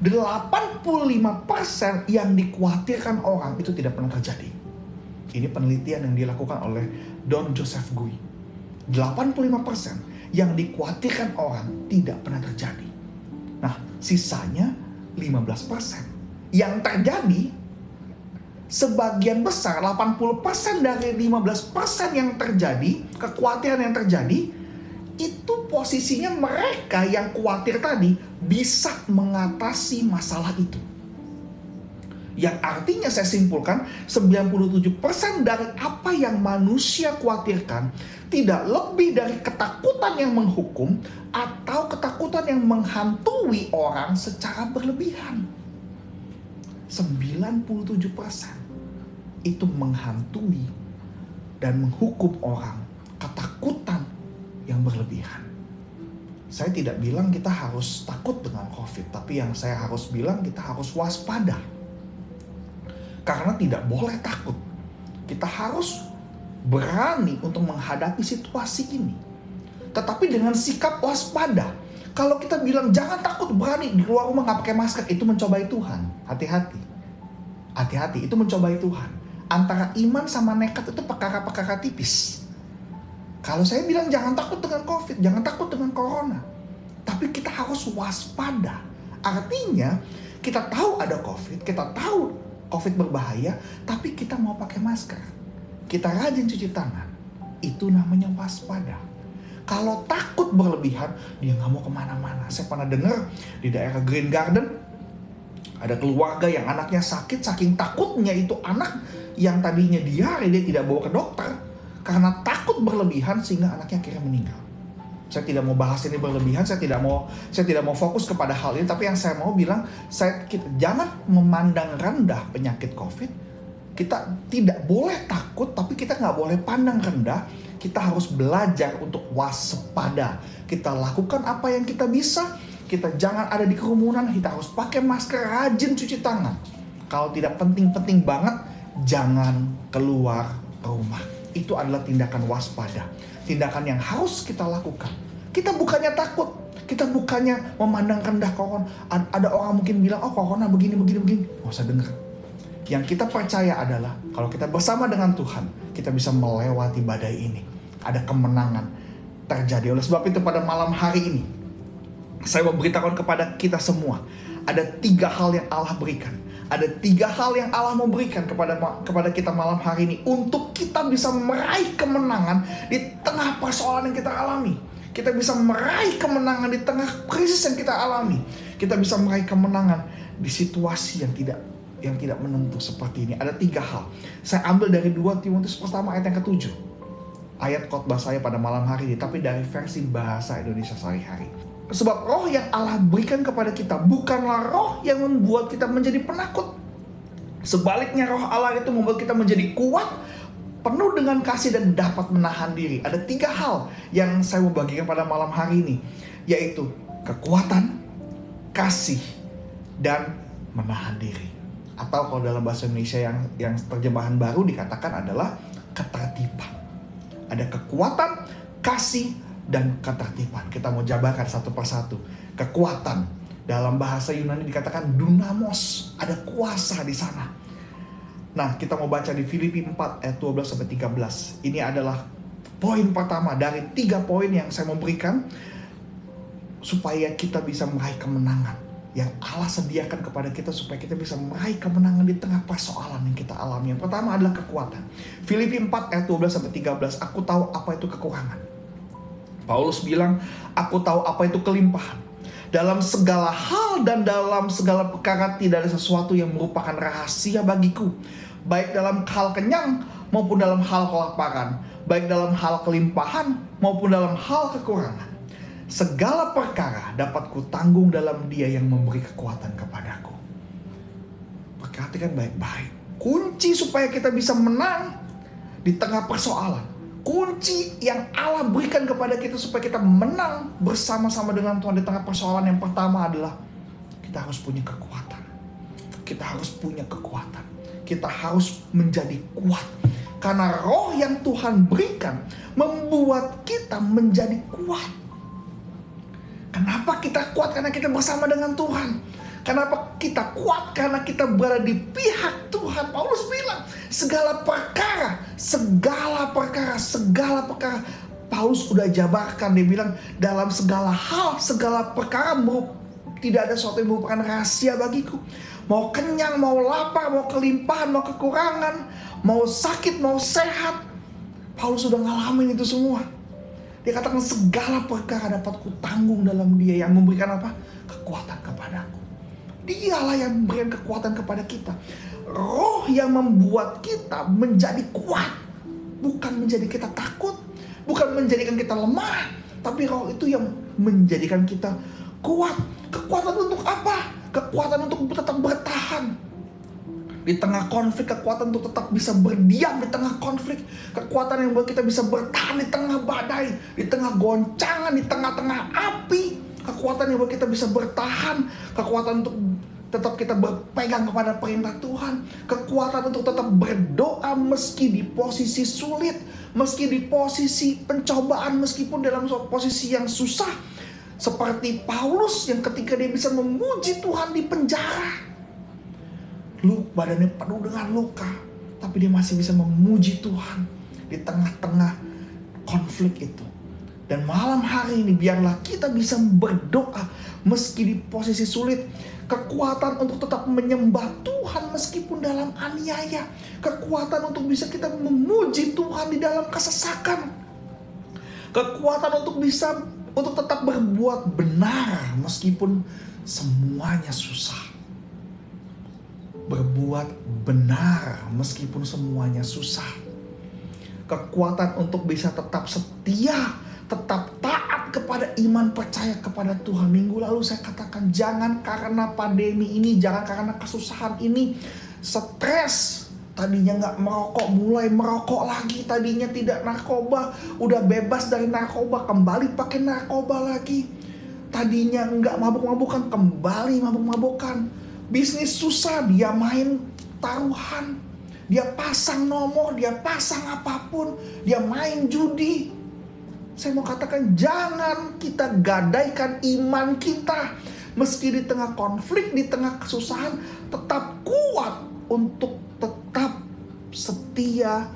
Speaker 3: 85% yang dikhawatirkan orang itu tidak pernah terjadi. Ini penelitian yang dilakukan oleh Don Joseph Gui. 85% yang dikhawatirkan orang tidak pernah terjadi. Nah, sisanya 15%. Yang terjadi, sebagian besar, 80% dari 15% yang terjadi, kekhawatiran yang terjadi, itu posisinya mereka yang khawatir tadi bisa mengatasi masalah itu. Yang artinya saya simpulkan, 97% dari apa yang manusia khawatirkan tidak lebih dari ketakutan yang menghukum atau ketakutan yang menghantui orang secara berlebihan. 97% itu menghantui dan menghukum orang, ketakutan yang berlebihan. Saya tidak bilang kita harus takut dengan COVID, tapi yang saya harus bilang kita harus waspada. Karena tidak boleh takut. Kita harus berani untuk menghadapi situasi ini. Tetapi dengan sikap waspada. Kalau kita bilang jangan takut, berani di luar rumah nggak pakai masker, itu mencobai Tuhan. Hati-hati. Hati-hati, itu mencobai Tuhan. Antara iman sama nekat itu perkara-perkara tipis. Kalau saya bilang jangan takut dengan COVID, jangan takut dengan corona. Tapi kita harus waspada. Artinya kita tahu ada COVID, kita tahu COVID berbahaya, tapi kita mau pakai masker. Kita rajin cuci tangan. Itu namanya waspada. Kalau takut berlebihan, dia nggak mau kemana-mana. Saya pernah dengar di daerah Green Garden, ada keluarga yang anaknya sakit, saking takutnya itu anak yang tadinya diare, dia tidak bawa ke dokter. Karena takut berlebihan sehingga anaknya akhirnya meninggal. Saya tidak mau bahas ini berlebihan, saya tidak mau fokus kepada hal ini. Tapi yang saya mau bilang, kita jangan memandang rendah penyakit COVID. Kita tidak boleh takut, tapi kita nggak boleh pandang rendah. Kita harus belajar untuk waspada. Kita lakukan apa yang kita bisa. kita jangan ada di kerumunan, kita harus pakai masker, rajin cuci tangan. Kalau tidak penting-penting banget, jangan keluar rumah. Itu adalah tindakan waspada, tindakan yang harus kita lakukan. Kita bukannya takut, kita bukannya memandang rendah corona. Ada orang mungkin bilang, oh corona begini. Nggak usah dengar. Yang kita percaya adalah kalau kita bersama dengan Tuhan, kita bisa melewati badai ini. Ada kemenangan terjadi. Oleh sebab itu pada malam hari ini, saya mau beritahukan kepada kita semua, ada 3 hal yang Allah berikan. Ada 3 hal yang Allah mau berikan kepada kita malam hari ini untuk kita bisa meraih kemenangan di tengah persoalan yang kita alami. Kita bisa meraih kemenangan di tengah krisis yang kita alami. Kita bisa meraih kemenangan di situasi yang tidak menentu seperti ini. Ada 3 hal. Saya ambil dari 2 Timotius pertama ayat yang ke-7. Ayat khotbah saya pada malam hari ini, tapi dari versi bahasa Indonesia sehari-hari. Sebab roh yang Allah berikan kepada kita bukanlah roh yang membuat kita menjadi penakut. Sebaliknya roh Allah itu membuat kita menjadi kuat, penuh dengan kasih dan dapat menahan diri. Ada 3 hal yang saya mau bagikan pada malam hari ini, yaitu kekuatan, kasih, dan menahan diri. Atau kalau dalam bahasa Indonesia yang terjemahan baru dikatakan adalah ketertiban. Ada kekuatan, kasih, dan ketertiban. Kita mau jabarkan satu persatu. Kekuatan dalam bahasa Yunani dikatakan dunamos, ada kuasa di sana. Nah, kita mau baca di Filipi 4 ayat 12 sampai 13. Ini adalah poin pertama dari 3 poin yang saya mau berikan supaya kita bisa meraih kemenangan yang Allah sediakan kepada kita, supaya kita bisa meraih kemenangan di tengah persoalan yang kita alami. Yang pertama adalah kekuatan. Filipi 4 ayat 12 sampai 13. Aku tahu apa itu kekurangan. Paulus bilang, aku tahu apa itu kelimpahan. Dalam segala hal dan dalam segala perkara tidak ada sesuatu yang merupakan rahasia bagiku. Baik dalam hal kenyang maupun dalam hal kelaparan. Baik dalam hal kelimpahan maupun dalam hal kekurangan. Segala perkara dapat kutanggung dalam Dia yang memberi kekuatan kepadaku. Perhatikan baik-baik. Kunci supaya kita bisa menang di tengah persoalan. Kunci yang Allah berikan kepada kita supaya kita menang bersama-sama dengan Tuhan di tengah persoalan yang pertama adalah kita harus punya kekuatan. Kita harus punya kekuatan. Kita harus menjadi kuat. Karena roh yang Tuhan berikan membuat kita menjadi kuat. Kenapa kita kuat? Karena kita bersama dengan Tuhan. Kenapa kita kuat? Karena kita berada di pihak Tuhan. Paulus bilang, segala perkara. Paulus sudah jabarkan, dia bilang, dalam segala hal, segala perkara, tidak ada sesuatu yang merupakan rahasia bagiku. Mau kenyang, mau lapar, mau kelimpahan, mau kekurangan, mau sakit, mau sehat. Paulus sudah ngalamin itu semua. Dia katakan segala perkara dapat kutanggung dalam Dia yang memberikan apa? Kekuatan kepadaku. Dialah yang memberikan kekuatan kepada kita. Roh yang membuat kita menjadi kuat. Bukan menjadi kita takut. Bukan menjadikan kita lemah. Tapi roh itu yang menjadikan kita kuat. Kekuatan untuk apa? Kekuatan untuk tetap bertahan di tengah konflik. Kekuatan untuk tetap bisa berdiam di tengah konflik. Kekuatan yang membuat kita bisa bertahan di tengah badai. Di tengah goncangan, di tengah-tengah api. Kekuatan yang buat kita bisa bertahan. Kekuatan untuk tetap kita berpegang kepada perintah Tuhan. Kekuatan untuk tetap berdoa meski di posisi sulit. Meski di posisi pencobaan. Meskipun dalam posisi yang susah. Seperti Paulus yang ketika dia bisa memuji Tuhan di penjara. Badannya penuh dengan luka. Tapi dia masih bisa memuji Tuhan di tengah-tengah konflik itu. Dan malam hari ini biarlah kita bisa berdoa meski di posisi sulit. Kekuatan untuk tetap menyembah Tuhan meskipun dalam aniaya. Kekuatan untuk bisa kita memuji Tuhan di dalam kesesakan. Kekuatan untuk tetap berbuat benar meskipun semuanya susah. Berbuat benar meskipun semuanya susah. Kekuatan untuk bisa tetap setia, tetap taat kepada iman, percaya kepada Tuhan. Minggu lalu saya katakan, jangan karena pandemi ini, jangan karena kesusahan ini stres. Tadinya gak merokok, mulai merokok lagi. Tadinya tidak narkoba, udah bebas dari narkoba, kembali pakai narkoba lagi. Tadinya nggak mabuk-mabukan, kembali mabuk-mabukan. Bisnis susah, dia main taruhan. Dia pasang nomor, dia pasang apapun, dia main judi. Saya mau katakan, jangan kita gadaikan iman kita. Meski di tengah konflik, di tengah kesusahan, tetap kuat untuk tetap setia,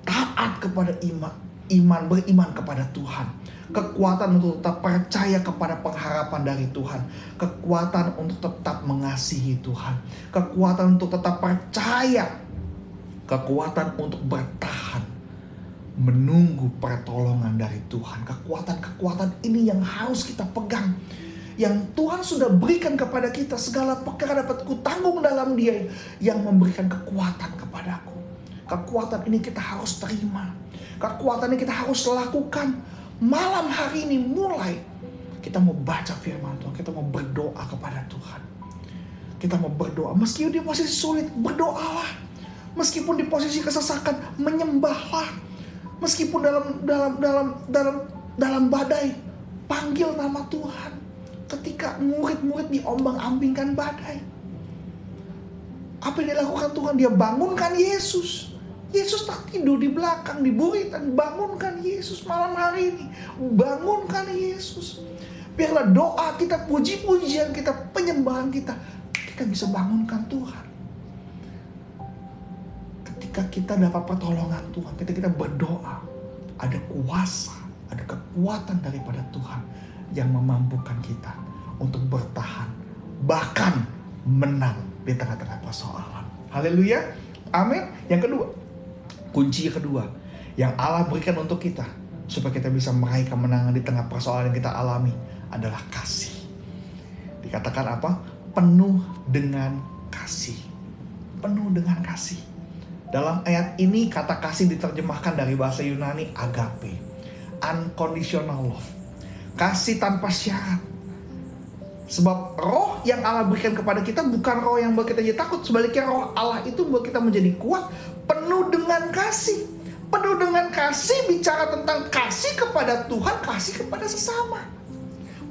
Speaker 3: taat kepada beriman kepada Tuhan. Kekuatan untuk tetap percaya kepada pengharapan dari Tuhan. Kekuatan untuk tetap mengasihi Tuhan. Kekuatan untuk tetap percaya. Kekuatan untuk bertahan, menunggu pertolongan dari Tuhan. Kekuatan-kekuatan ini yang harus kita pegang. Yang Tuhan sudah berikan kepada kita. Segala perkara dapat kutanggung dalam Dia yang memberikan kekuatan kepadaku. Kekuatan ini kita harus terima. Kekuatan ini kita harus lakukan. Malam hari ini mulai kita mau baca firman Tuhan. Kita mau berdoa kepada Tuhan. Kita mau berdoa. Meski di posisi sulit, berdoalah. Meskipun di posisi kesesakan, menyembahlah. Meskipun dalam badai, panggil nama Tuhan. Ketika murid-murid diombang-ambingkan badai, apa yang dilakukan Tuhan? Dia bangunkan Yesus. Yesus tak tidur di belakang, di buritan. Bangunkan Yesus malam hari ini. Bangunkan Yesus. Biarlah doa kita, puji-pujian kita, penyembahan kita bisa bangunkan Tuhan. Ketika kita dapat pertolongan Tuhan, ketika kita berdoa, ada kuasa, ada kekuatan daripada Tuhan yang memampukan kita untuk bertahan, bahkan menang di tengah-tengah persoalan. Haleluya. Amin. Yang kedua, kunci kedua yang Allah berikan untuk kita supaya kita bisa meraih kemenangan di tengah persoalan yang kita alami adalah kasih. Dikatakan apa? Penuh dengan kasih. Penuh dengan kasih. Dalam ayat ini kata kasih diterjemahkan dari bahasa Yunani agape, unconditional love, kasih tanpa syarat. Sebab roh yang Allah berikan kepada kita bukan roh yang membuat kita jadi takut. Sebaliknya roh Allah itu membuat kita menjadi kuat, penuh dengan kasih. Penuh dengan kasih bicara tentang kasih kepada Tuhan, kasih kepada sesama.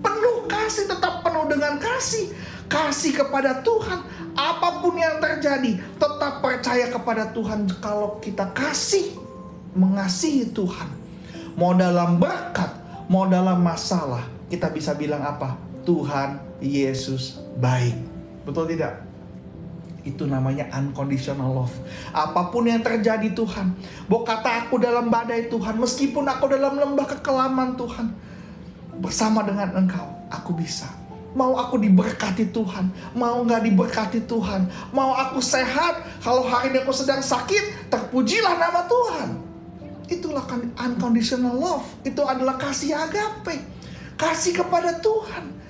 Speaker 3: Penuh kasih, tetap penuh dengan kasih. Kasih kepada Tuhan. Apapun yang terjadi, tetap percaya kepada Tuhan. Kalau kita mengasihi Tuhan, mau dalam berkat, mau dalam masalah, kita bisa bilang apa? Tuhan Yesus baik. Betul tidak? Itu namanya unconditional love. Apapun yang terjadi Tuhan, kata aku dalam badai Tuhan, meskipun aku dalam lembah kekelaman Tuhan, bersama dengan Engkau aku bisa. Mau aku diberkati Tuhan, mau gak diberkati Tuhan, mau aku sehat, kalau hari ini aku sedang sakit, terpujilah nama Tuhan. Itulah unconditional love. Itu adalah kasih agape, kasih kepada Tuhan.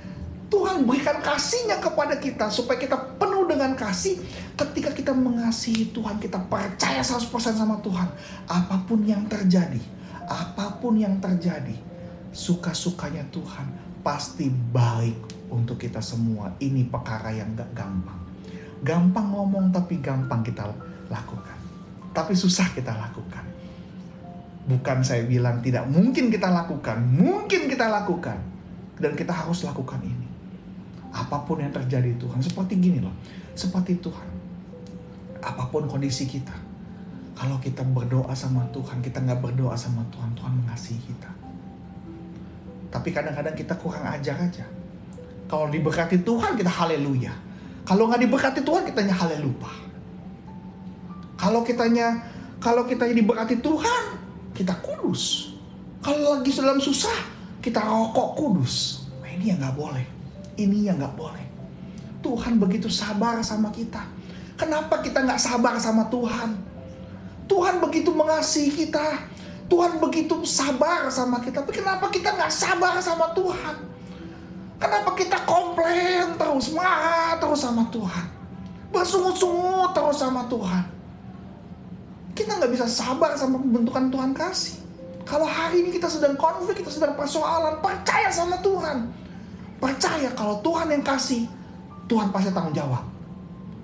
Speaker 3: Tuhan berikan kasihnya kepada kita supaya kita penuh dengan kasih. Ketika kita mengasihi Tuhan, kita percaya 100% sama Tuhan. Apapun yang terjadi, suka-sukanya Tuhan pasti baik untuk kita semua. Ini perkara yang gak gampang. Gampang ngomong tapi gampang kita lakukan. Tapi susah kita lakukan. Bukan saya bilang tidak mungkin kita lakukan. Mungkin kita lakukan. Dan kita harus lakukan ini. Apapun yang terjadi Tuhan. Seperti gini loh. Seperti Tuhan. Apapun kondisi kita. Kalau kita berdoa sama Tuhan, kita gak berdoa sama Tuhan, Tuhan mengasihi kita. Tapi kadang-kadang kita kurang ajar aja. Kalau diberkati Tuhan, kita haleluya. Kalau gak diberkati Tuhan, kitanya haleluya. Kalau kitanya diberkati Tuhan, kita kudus. Kalau lagi dalam susah, kita rokok kudus. Nah, ini yang gak boleh. Ini yang gak boleh. Tuhan begitu sabar sama kita. Kenapa kita gak sabar sama Tuhan? Tuhan begitu mengasihi kita. Tuhan begitu sabar sama kita. Tapi kenapa kita gak sabar sama Tuhan? Kenapa kita komplain terus, marah terus sama Tuhan? Bersungut-sungut terus sama Tuhan? Kita gak bisa sabar sama pembentukan Tuhan kasih. Kalau hari ini kita sedang konflik, kita sedang persoalan, percaya sama Tuhan. Percaya kalau Tuhan yang kasih, Tuhan pasti tanggung jawab.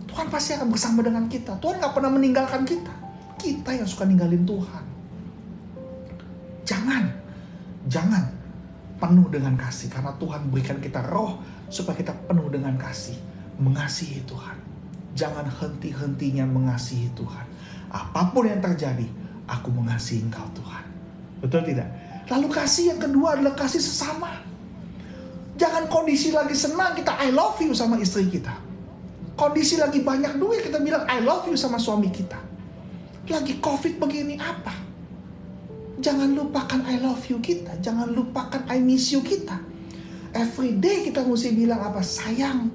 Speaker 3: Tuhan pasti akan bersama dengan kita. Tuhan gak pernah meninggalkan kita. Kita yang suka ninggalin Tuhan. Jangan penuh dengan kasih. Karena Tuhan berikan kita roh supaya kita penuh dengan kasih. Mengasihi Tuhan. Jangan henti-hentinya mengasihi Tuhan. Apapun yang terjadi, aku mengasihi Engkau Tuhan. Betul tidak? Lalu kasih yang kedua adalah kasih sesama. Jangan kondisi lagi senang kita I love you sama istri kita. Kondisi lagi banyak duit kita bilang I love you sama suami kita. Lagi COVID begini apa? Jangan lupakan I love you kita. Jangan lupakan I miss you kita. Every day kita mesti bilang apa? Sayang.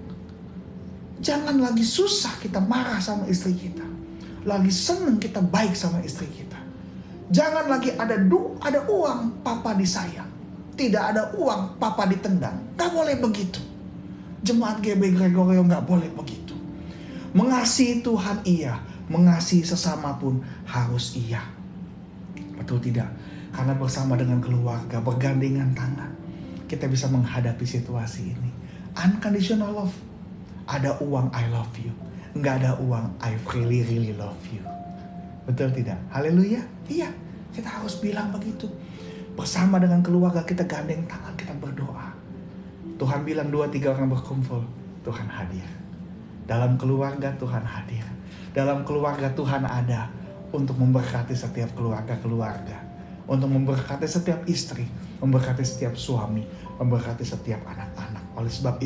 Speaker 3: Jangan lagi susah kita marah sama istri kita. Lagi seneng kita baik sama istri kita. Jangan lagi ada uang papa disayang. Tidak ada uang papa ditendang. Gak boleh begitu. Jemaat GB Gregorio gak boleh begitu. Mengasihi Tuhan iya. Mengasihi sesama pun harus iya. Betul tidak? Karena bersama dengan keluarga, bergandengan tangan, kita bisa menghadapi situasi ini. Unconditional love. Ada uang I love you. Nggak ada uang I really love you. Betul tidak? Haleluya. Iya, kita harus bilang begitu. Bersama dengan keluarga kita gandeng tangan, kita berdoa. Tuhan bilang 2-3 orang berkumpul, Tuhan hadir. Dalam keluarga Tuhan hadir. Dalam keluarga Tuhan ada untuk memberkati setiap keluarga-keluarga. Untuk memberkati setiap istri, memberkati setiap suami, memberkati setiap anak-anak. Oleh sebab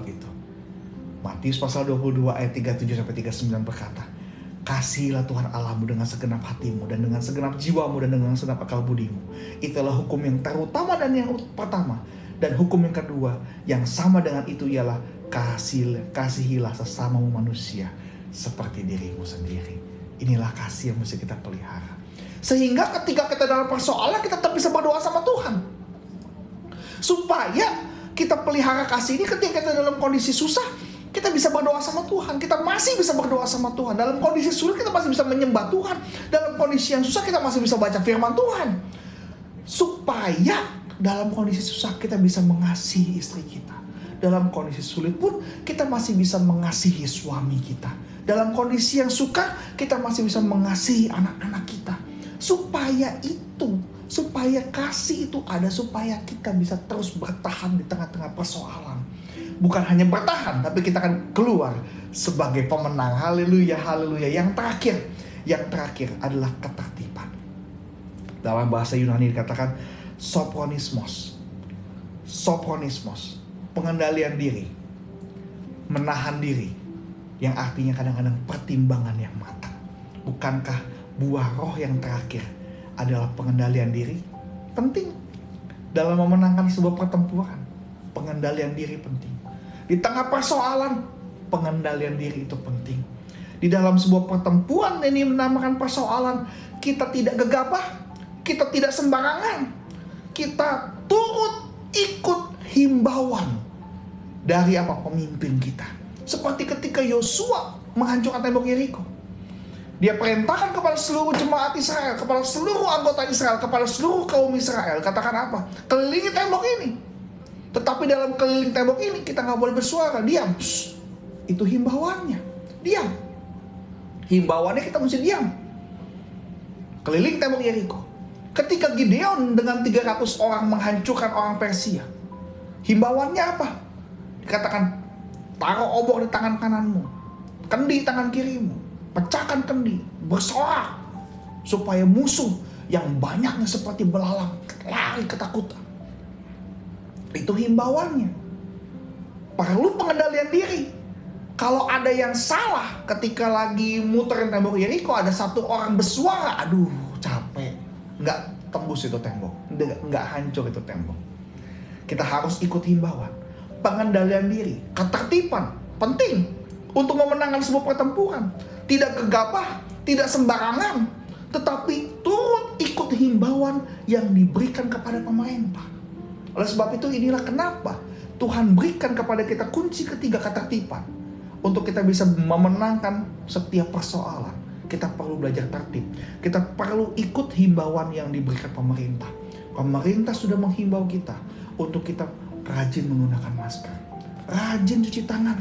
Speaker 3: itu, Matius pasal 22 ayat 37-39 berkata, kasihilah Tuhan Allahmu dengan segenap hatimu dan dengan segenap jiwamu dan dengan segenap akal budimu. Itulah hukum yang terutama dan yang pertama. Dan hukum yang kedua yang sama dengan itu ialah kasihilah sesamamu manusia seperti dirimu sendiri. Inilah kasih yang mesti kita pelihara. Sehingga ketika kita dalam persoalan kita tetap bisa berdoa sama Tuhan. Supaya kita pelihara kasih ini ketika kita dalam kondisi susah, kita bisa berdoa sama Tuhan. Kita masih bisa berdoa sama Tuhan. Dalam kondisi sulit kita masih bisa menyembah Tuhan. Dalam kondisi yang susah kita masih bisa baca firman Tuhan. Supaya dalam kondisi susah kita bisa mengasihi istri kita. Dalam kondisi sulit pun kita masih bisa mengasihi suami kita. Dalam kondisi yang sukar kita masih bisa mengasihi anak-anak kita. Supaya kasih itu ada, supaya kita bisa terus bertahan di tengah-tengah persoalan. Bukan hanya bertahan, tapi kita akan keluar sebagai pemenang. Haleluya, haleluya. Yang terakhir adalah ketertiban. Dalam bahasa Yunani dikatakan sophronismos, pengendalian diri, menahan diri, yang artinya kadang-kadang pertimbangan yang matang. Bukankah buah roh yang terakhir adalah pengendalian diri? Penting dalam memenangkan sebuah pertempuran. Pengendalian diri penting. Di tengah persoalan, pengendalian diri itu penting. Di dalam sebuah pertempuran ini menamakan persoalan, kita tidak gegabah, kita tidak sembarangan. Kita turut ikut himbauan dari pemimpin kita. Seperti ketika Yosua menghancurkan tembok Yeriko. Dia perintahkan kepada seluruh jemaat Israel, kepada seluruh anggota Israel, kepada seluruh kaum Israel. Katakan apa? Kelilingi tembok ini. Tetapi dalam keliling tembok ini kita gak boleh bersuara. Diam. Itu himbauannya. Diam. Himbauannya kita mesti diam. Keliling tembok Yeriko. Ketika Gideon dengan 300 orang menghancurkan orang Persia, himbauannya apa? Dikatakan, taruh obor di tangan kananmu, kendi di tangan kirimu, pecahkan kendi, bersorak, supaya musuh yang banyaknya seperti belalang lari ketakutan. Itu himbauannya. Perlu pengendalian diri. Kalau ada yang salah ketika lagi muterin tembok Yeriko, ada satu orang bersuara, aduh capek, nggak tembus itu tembok, nggak hancur itu tembok. Kita harus ikut himbauan. Pengendalian diri, ketertiban, penting untuk memenangkan sebuah pertempuran. Tidak gegabah, tidak sembarangan, tetapi turut ikut himbauan yang diberikan kepada pemerintah. Oleh sebab itu inilah kenapa Tuhan berikan kepada kita kunci ketiga, ketertiban. Untuk kita bisa memenangkan setiap persoalan, kita perlu belajar tertib. Kita perlu ikut himbauan yang diberikan pemerintah. Pemerintah sudah menghimbau kita untuk kita rajin menggunakan masker, rajin cuci tangan,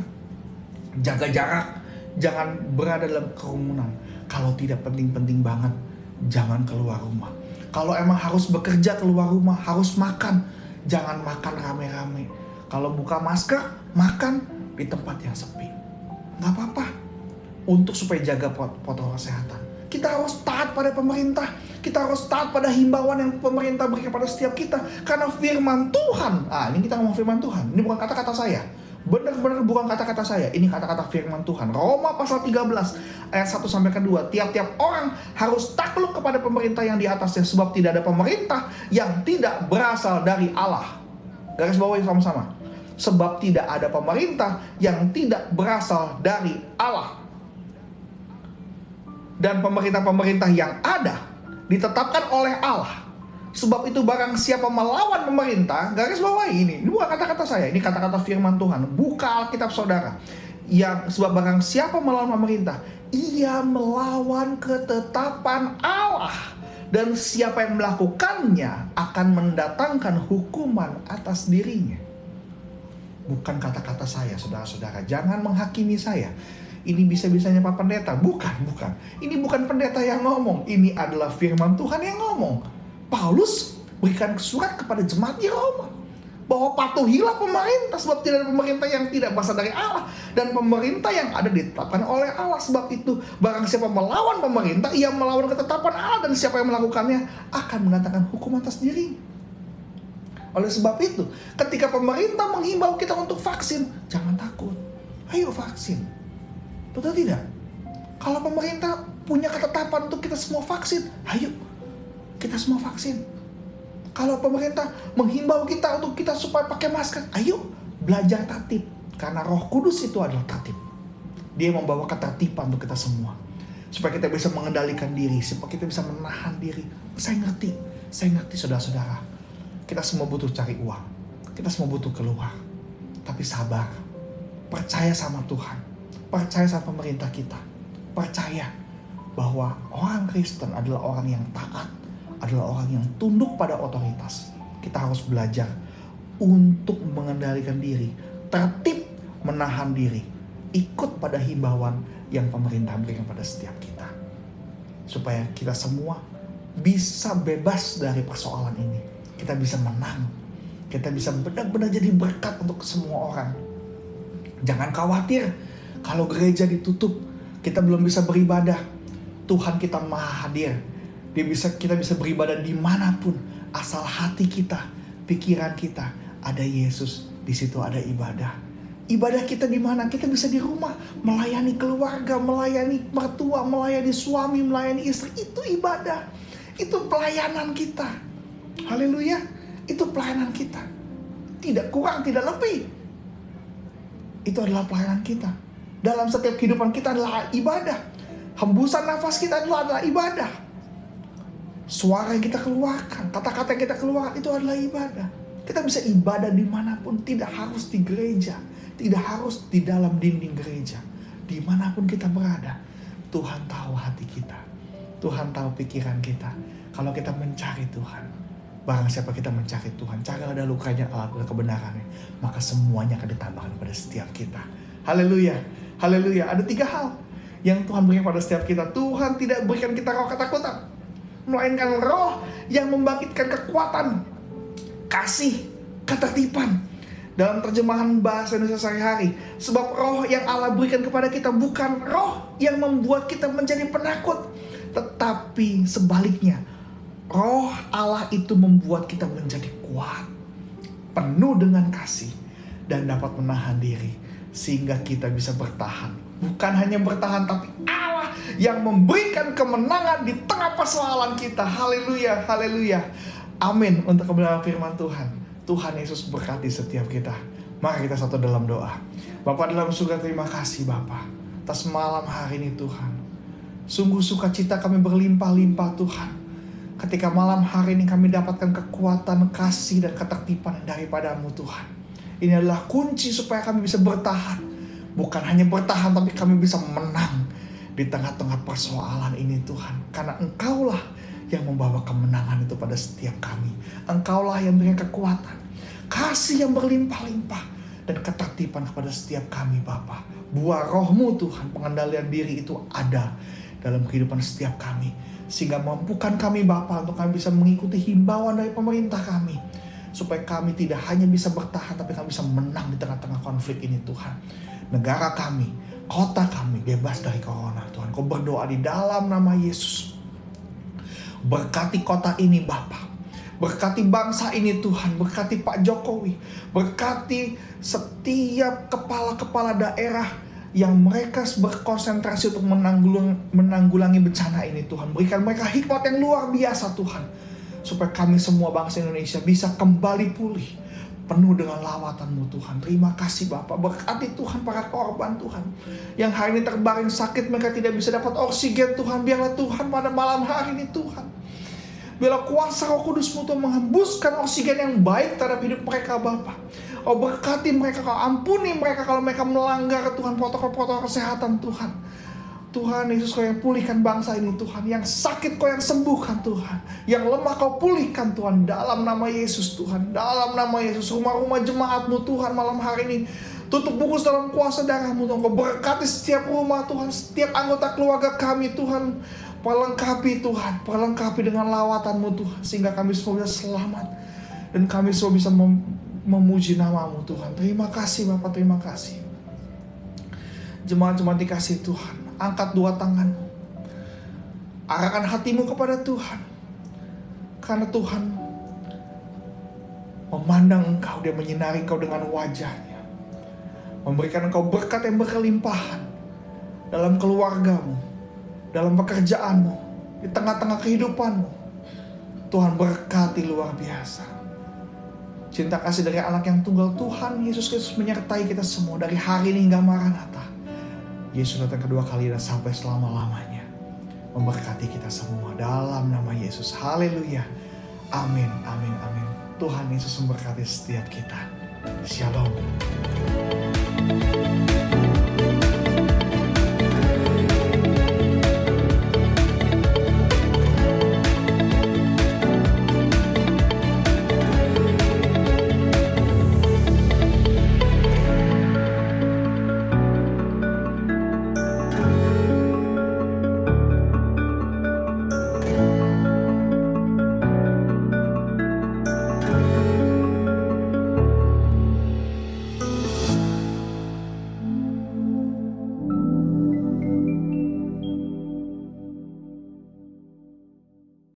Speaker 3: jaga jarak, jangan berada dalam kerumunan. Kalau tidak penting-penting banget, jangan keluar rumah. Kalau emang harus bekerja keluar rumah, harus makan, jangan makan rame-rame. Kalau buka masker, makan di tempat yang sepi. Gak apa-apa. Untuk supaya jaga protokol kesehatan. Kita harus taat pada pemerintah. Kita harus taat pada himbauan yang pemerintah berikan kepada setiap kita. Karena firman Tuhan. Ini kita ngomong firman Tuhan. Ini bukan kata-kata saya. Benar-benar bukan kata-kata saya. Ini kata-kata firman Tuhan. Roma pasal 13 ayat 1-2. Tiap-tiap orang harus takluk kepada pemerintah yang di atasnya. Sebab tidak ada pemerintah yang tidak berasal dari Allah. Garis bawahi sama-sama. Sebab tidak ada pemerintah yang tidak berasal dari Allah. Dan pemerintah-pemerintah yang ada ditetapkan oleh Allah. Sebab itu barang siapa melawan pemerintah, garis bawahi ini bukan kata-kata saya, ini kata-kata firman Tuhan. Buka Alkitab saudara. Sebab barang siapa melawan pemerintah, ia melawan ketetapan Allah. Dan siapa yang melakukannya akan mendatangkan hukuman atas dirinya. Bukan kata-kata saya, saudara-saudara. Jangan menghakimi saya. Ini bisa-bisanya Pak Pendeta. Bukan. Ini bukan pendeta yang ngomong. Ini adalah firman Tuhan yang ngomong. Paulus berikan surat kepada jemaat di Roma. Bahwa patuhilah pemerintah. Sebab tidak ada pemerintah yang tidak berasal dari Allah. Dan pemerintah yang ada ditetapkan oleh Allah. Sebab itu barang siapa melawan pemerintah, ia melawan ketetapan Allah. Dan siapa yang melakukannya akan mendatangkan hukum atas diri. Oleh sebab itu, ketika pemerintah menghimbau kita untuk vaksin, jangan takut. Ayo vaksin. Betul tidak? Kalau pemerintah punya ketetapan untuk kita semua vaksin, ayo kita semua vaksin. Kalau pemerintah menghimbau kita untuk kita supaya pakai masker, ayo belajar tertib. Karena Roh Kudus itu adalah tertib. Dia membawa ketertiban untuk kita semua. Supaya kita bisa mengendalikan diri, supaya kita bisa menahan diri. Saya ngerti saudara-saudara. Kita semua butuh cari uang. Kita semua butuh keluar. Tapi sabar. Percaya sama Tuhan. Percaya sama pemerintah kita. Percaya bahwa orang Kristen adalah orang yang taat, adalah orang yang tunduk pada otoritas. Kita harus belajar untuk mengendalikan diri, tertib menahan diri, ikut pada himbauan yang pemerintah berikan pada setiap kita. Supaya kita semua bisa bebas dari persoalan ini. Kita bisa menang. Kita bisa benar-benar jadi berkat untuk semua orang. Jangan khawatir. Kalau gereja ditutup, kita belum bisa beribadah. Tuhan kita maha hadir. Kita bisa beribadah dimanapun. Asal hati kita, pikiran kita, ada Yesus. Di situ ada ibadah. Ibadah kita di mana? Kita bisa di rumah. Melayani keluarga, melayani mertua, melayani suami, melayani istri. Itu ibadah. Itu pelayanan kita. Haleluya. Itu pelayanan kita. Tidak kurang, tidak lebih. Itu adalah pelayanan kita. Dalam setiap kehidupan kita adalah ibadah. Hembusan nafas kita adalah ibadah. Suara yang kita keluarkan, kata-kata yang kita keluarkan, itu adalah ibadah. Kita bisa ibadah dimanapun, tidak harus di gereja, tidak harus di dalam dinding gereja. Dimanapun kita berada, Tuhan tahu hati kita. Tuhan tahu pikiran kita. Kalau kita mencari Tuhan, barang siapa kita mencari Tuhan, carilah dahulu kerajaan Allah dan kebenarannya, maka semuanya akan ditambahkan pada setiap kita. Haleluya. Haleluya. Ada 3 hal yang Tuhan berikan pada setiap kita. Tuhan tidak berikan kita roh ketakutan, melainkan roh yang membangkitkan kekuatan, kasih, ketertiban. Dalam terjemahan bahasa Indonesia sehari-hari, sebab roh yang Allah berikan kepada kita bukan roh yang membuat kita menjadi penakut, tetapi sebaliknya, roh Allah itu membuat kita menjadi kuat, penuh dengan kasih, dan dapat menahan diri. Sehingga kita bisa bertahan. Bukan hanya bertahan, tapi Allah yang memberikan kemenangan di tengah persoalan kita. Haleluya, haleluya. Amin untuk kebenaran firman Tuhan. Tuhan Yesus berkati setiap kita. Mari kita satu dalam doa. Bapa dalam surga, terima kasih Bapa atas malam hari ini Tuhan. Sungguh sukacita kami berlimpah-limpah Tuhan. Ketika malam hari ini kami dapatkan kekuatan, kasih, dan ketertiban daripadamu Tuhan. Ini adalah kunci supaya kami bisa bertahan. Bukan hanya bertahan, tapi kami bisa menang di tengah-tengah persoalan ini Tuhan. Karena Engkaulah yang membawa kemenangan itu pada setiap kami. Engkaulah yang berikan kekuatan, kasih yang berlimpah-limpah, dan ketertiban kepada setiap kami Bapa. Buah Roh-Mu Tuhan, pengendalian diri itu ada dalam kehidupan setiap kami. Sehingga mampukan kami Bapa untuk kami bisa mengikuti himbauan dari pemerintah kami. Supaya kami tidak hanya bisa bertahan, tapi kami bisa menang di tengah-tengah konflik ini Tuhan. Negara kami, kota kami bebas dari corona Tuhan. Kau berdoa di dalam nama Yesus. Berkati kota ini Bapa. Berkati bangsa ini Tuhan, berkati Pak Jokowi, berkati setiap kepala-kepala daerah yang mereka berkonsentrasi untuk menanggulangi bencana ini Tuhan. Berikan mereka hikmat yang luar biasa Tuhan, supaya kami semua bangsa Indonesia bisa kembali pulih, penuh dengan lawatan-Mu Tuhan. Terima kasih Bapak, berkati Tuhan para korban Tuhan, yang hari ini terbaring sakit, mereka tidak bisa dapat oksigen Tuhan. Biarlah Tuhan pada malam hari ini Tuhan, biarlah kuasa Roh Kudus-Mu Tuhan menghembuskan oksigen yang baik terhadap hidup mereka Bapa. Kau berkati mereka, Kau ampuni mereka kalau mereka melanggar Tuhan protokol-protokol kesehatan Tuhan. Tuhan Yesus, Kau yang pulihkan bangsa ini Tuhan. Yang sakit Kau yang sembuhkan Tuhan. Yang lemah Kau pulihkan Tuhan. Dalam nama Yesus Tuhan. Dalam nama Yesus. Rumah-rumah jemaat-Mu Tuhan malam hari ini tutup bungkus dalam kuasa darah-Mu Tuhan. Kau berkati setiap rumah Tuhan. Setiap anggota keluarga kami Tuhan. Perlengkapi Tuhan, perlengkapi dengan lawatan-Mu Tuhan, sehingga kami semua bisa selamat dan kami semua bisa memuji nama-Mu Tuhan. Terima kasih Bapak, terima kasih. Jemaat-jemaat dikasih Tuhan, angkat dua tangan-Mu, arahkan hatimu kepada Tuhan, karena Tuhan memandang engkau, Dia menyinari engkau dengan wajah-Nya, memberikan engkau berkat yang berkelimpahan dalam keluargamu, dalam pekerjaanmu, di tengah-tengah kehidupanmu. Tuhan berkati luar biasa. Cinta kasih dari anak yang tunggal Tuhan Yesus Kristus menyertai kita semua dari hari ini hingga Maranatha. Yesus datang kedua kali dan sampai selama-lamanya, memberkati kita semua dalam nama Yesus. Haleluya. Amin, amin, amin. Tuhan Yesus memberkati setiap kita. Shalom.